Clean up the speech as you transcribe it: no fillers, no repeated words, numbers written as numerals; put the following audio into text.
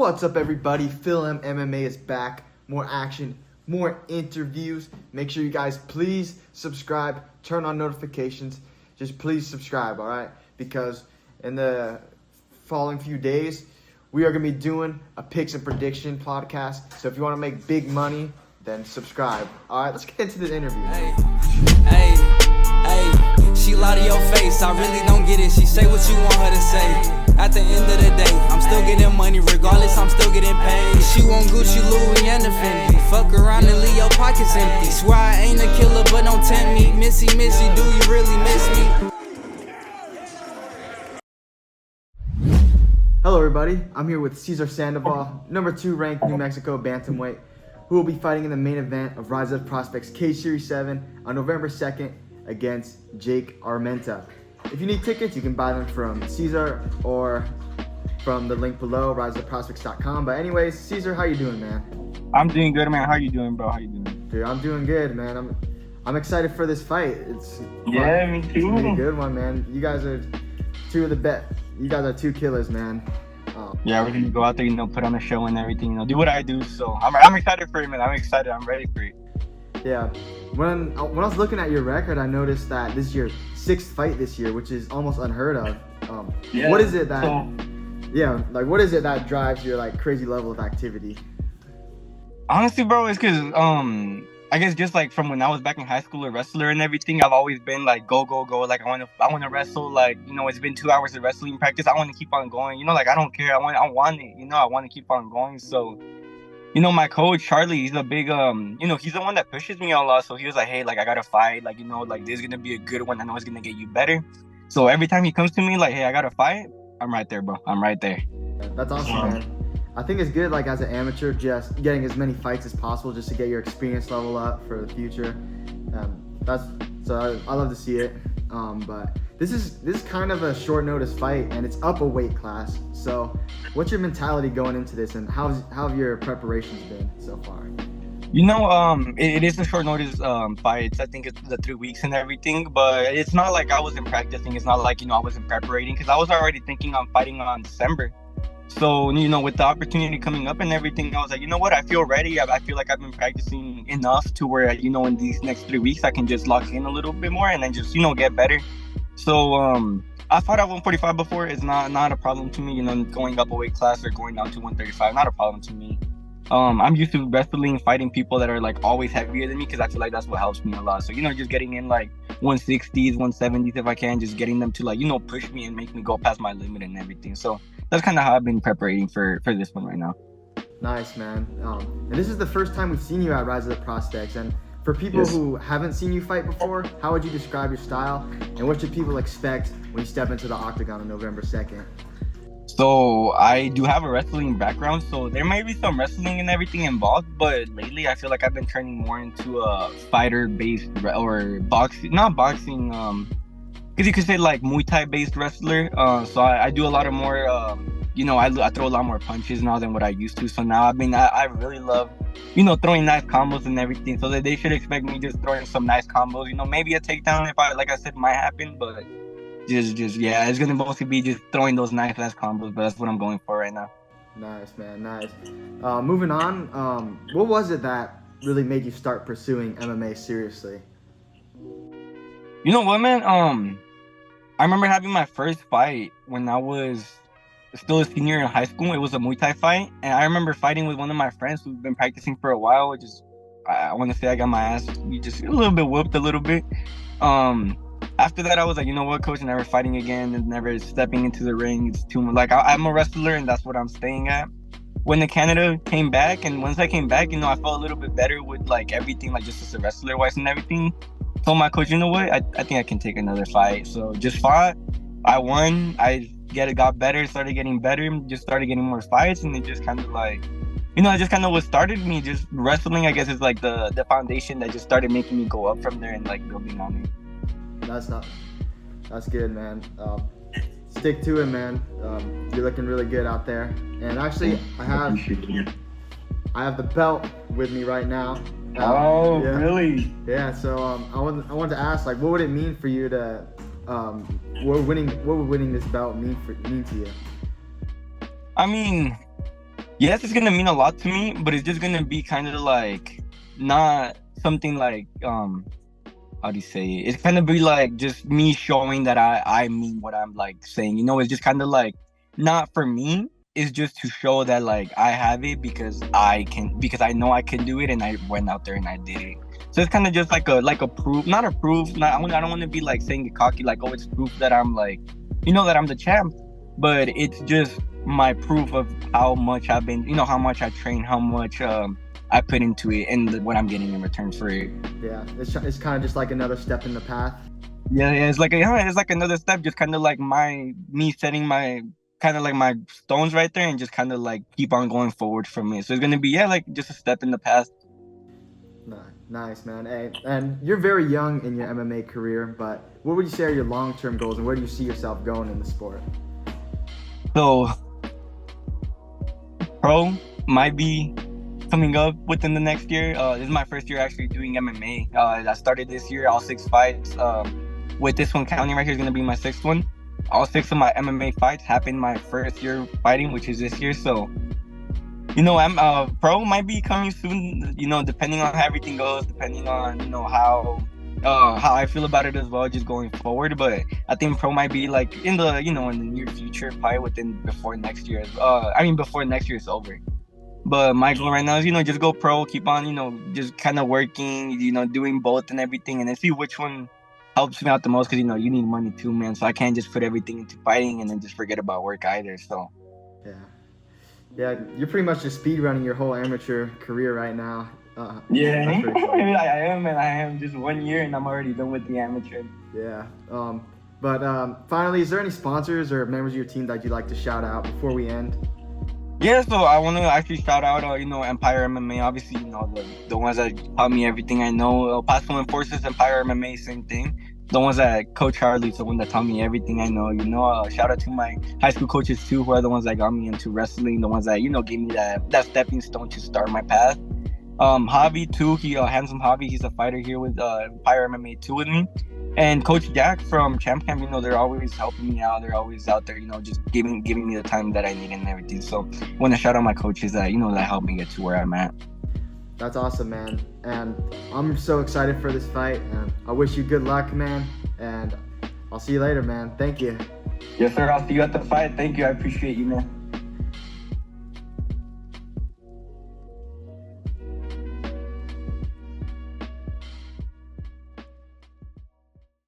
What's up, everybody? Phil M MMA is back. More action, more interviews. Make sure you guys please subscribe, turn on notifications. Just please subscribe, all right? Because in the following few days, we are going to be doing a picks and prediction podcast. So if you want to make big money, then subscribe. All right, let's get into this interview. Hey, she lie to your face, I really don't get it. She say what you want her to say. At the end of the day, I'm still getting money, regardless, I'm still getting paid. She want Gucci, Louis, and the Fendi. Fuck around and leave your pockets empty. Swear I ain't a killer, but don't tempt me. Missy, do you really miss me? Hello, everybody. I'm here with Cesar Sandoval, number 2 ranked New Mexico bantamweight, who will be fighting in the main event of Rise Up Prospects Cage Series 7 on November 2nd against Jake Armenta. If you need tickets, you can buy them from Cesar or from the link below, riseupprospects.com. But anyways, Cesar, how you doing, man? I'm doing good, man. How you doing, bro? How you doing? Dude, I'm doing good, man. I'm excited for this fight. It's me It's too. gonna be a good one, man. You guys are two of the best. You guys are two killers, man. Yeah, we're gonna go out there, put on a show and everything, do what I do. So I'm excited for it, man. I'm excited. I'm ready for it. Yeah. When I was looking at your record, I noticed that this is your 6th fight this year, which is almost unheard of. What is it that? What is it that drives your crazy level of activity? Honestly, bro, it's because I guess just from when I was back in high school, a wrestler and everything, I've always been go. Like I want to wrestle. It's been 2 hours of wrestling practice. I want to keep on going. I don't care. I want it. I want to keep on going. So, my coach Charlie, he's a big he's the one that pushes me a lot. So he was like, hey, I gotta fight. This is gonna be a good one. I know it's gonna get you better. So every time he comes to me hey, I gotta fight, I'm right there, bro. I'm right there. That's awesome, man. I think it's good, as an amateur, just getting as many fights as possible just to get your experience level up for the future. I love to see it. But this is kind of a short notice fight, and it's up a weight class. So, what's your mentality going into this, and how have your preparations been so far? It is a short notice fight. I think it's the 3 weeks and everything, but it's not like I wasn't practicing. It's not like I wasn't preparating, because I was already thinking on fighting on December. So, with the opportunity coming up and everything, I was like, you know what? I feel ready. I feel like I've been practicing enough to where, in these next 3 weeks, I can just lock in a little bit more and then just, get better. So, I fought at 145 before. It's not a problem to me, going up a weight class or going down to 135, not a problem to me. I'm used to wrestling, fighting people that are, always heavier than me, because I feel like that's what helps me a lot. So, just getting in, 160s, 170s if I can, just getting them to, push me and make me go past my limit and everything. So, that's kind of how I've been preparing for this one right now. Nice, man. And this is the first time we've seen you at Rise of the Prospects. And for people who haven't seen you fight before, how would you describe your style? And what should people expect when you step into the octagon on November 2nd? So I do have a wrestling background, so there may be some wrestling and everything involved. But lately, I feel like I've been turning more into a fighter-based or boxing, not boxing, because you could say Muay Thai based wrestler. So I do a lot of more, I throw a lot more punches now than what I used to. So now I really love, throwing nice combos and everything. So that they should expect me just throwing some nice combos. Maybe a takedown if like I said, might happen, but just it's gonna mostly be just throwing those nice ass combos. But that's what I'm going for right now. Nice, man, nice. Moving on, what was it that really made you start pursuing MMA seriously? You know what, man? I remember having my first fight when I was still a senior in high school. It was a Muay Thai fight, and I remember fighting with one of my friends who've been practicing for a while. I want to say I got my ass just a little bit whooped a little bit. After that, I was like, you know what, coach, never fighting again and never stepping into the ring. It's too much. I'm a wrestler, and that's what I'm staying at. When the Canada came back, and once I came back, I felt a little bit better with everything, just as a wrestler wise and everything. Told my coach, you know what, I think I can take another fight. So just fought, I won, got better, started getting better, just started getting more fights, and it just kind of just kind of what started me. Just wrestling, I guess, is the foundation that just started making me go up from there and building on it. That's good, man. Stick to it, man. You're looking really good out there. And actually, I have the belt with me right now. Really? Yeah. So I wanted to ask, what would it mean for you to, what would winning this belt mean to you? I mean, Yes, it's gonna mean a lot to me, but it's just gonna be kind of like not something like how do you say it? It's kind of be like just me showing that I mean what I'm like saying. It's just kind of like not for me. It's just to show that like I have it because I know I can do it, and I went out there and I did it. So it's kind of just like a proof, not a proof. I don't want to be like saying it cocky, like, oh, it's proof that I'm like, that I'm the champ. But it's just my proof of how much I've been, how much I train, how much I put into it, and what I'm getting in return for it. Yeah, it's kind of just like another step in the path. Yeah, it's like another step, just kind of like me setting my kind of like my stones right there, and just kind of like keep on going forward from it. So it's gonna be like just a step in the past. Nice, man. Hey, and you're very young in your MMA career, but what would you say are your long-term goals, and where do you see yourself going in the sport? So pro might be coming up within the next year. This is my first year actually doing MMA. I started this year, all 6 fights. With this one counting right here is gonna be my 6th one. All 6 of my MMA fights happened my first year fighting, which is this year. So, I'm pro might be coming soon. Depending on how everything goes, depending on how I feel about it as well, just going forward. But I think pro might be like in the in the near future, probably before next year. Before next year is over. But my goal right now is, just go pro, keep on, just kind of working, doing both and everything, and then see which one helps me out the most. Because, you need money too, man. So I can't just put everything into fighting and then just forget about work either. So, yeah, you're pretty much just speed running your whole amateur career right now. Yeah, I am, man. I am just 1 year and I'm already done with the amateur. Yeah. But finally, is there any sponsors or members of your team that you'd like to shout out before we end? Yeah, so I want to actually shout out, Empire MMA. Obviously, the ones that taught me everything I know. El Paso Enforcers, Empire MMA, same thing. The ones that Coach Harley's the one that taught me everything I know. Shout out to my high school coaches too, who are the ones that got me into wrestling. The ones that gave me that stepping stone to start my path. Javi too. Handsome Javi. He's a fighter here with Empire MMA too with me. And Coach Jack from Champ Camp, they're always helping me out. They're always out there, just giving me the time that I need and everything. So I want to shout out my coaches that, that helped me get to where I'm at. That's awesome, man. And I'm so excited for this fight. And I wish you good luck, man. And I'll see you later, man. Thank you. Yes, sir. I'll see you at the fight. Thank you. I appreciate you, man.